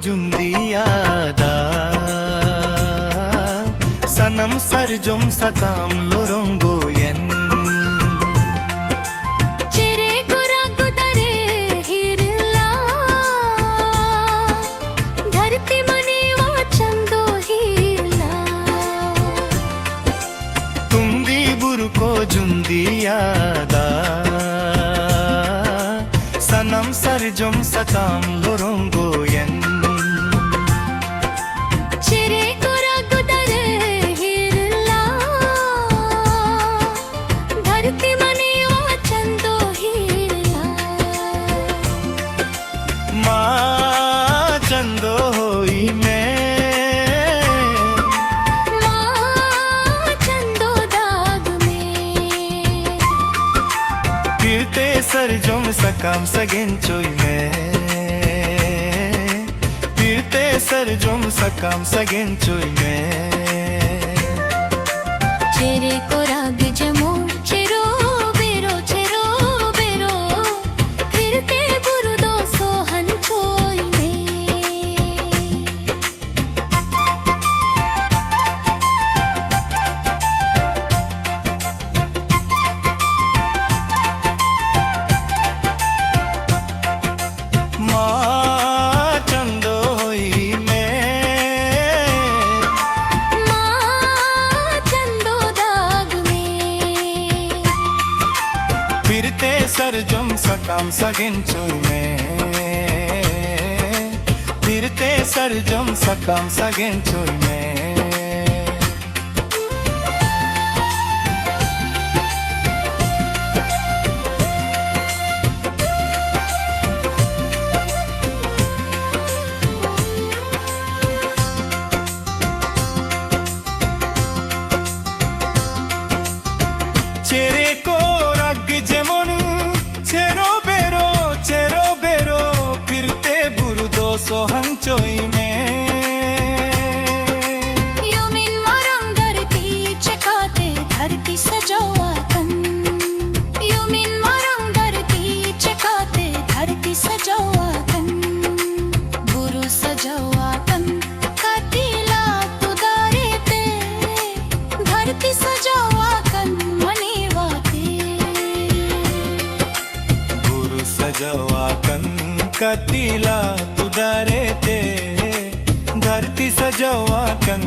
जुंदी यादा सनम सरजुम सताम लोरोंगो यन जुंदी यादा सनम सरजुम सताम लोरोंगो यन माँ चंदो होई सरजुम सकाम सगेंचोई में पीरते सरजुम सकाम सगेंचोई में चेरे को राग जमो चेरो बेरो फिरते बुरुदो सोहन चोई सरजुम सकाम सगेंचोई में फिरते सरजुम सकाम सगेंचोई में चेरे को रग जेमन चेरो बेरो फिरते बुरुदो सोहन चोई में युमिन मरंग धरती चकाते धरती सजावातन युमिन मरंग धरती चकाते धरती सजावातन बुरु सजावातन कतिला तुदारे ते धरती सजावातन सजवाकन कतिला तुदारे ते धरती सजवाकन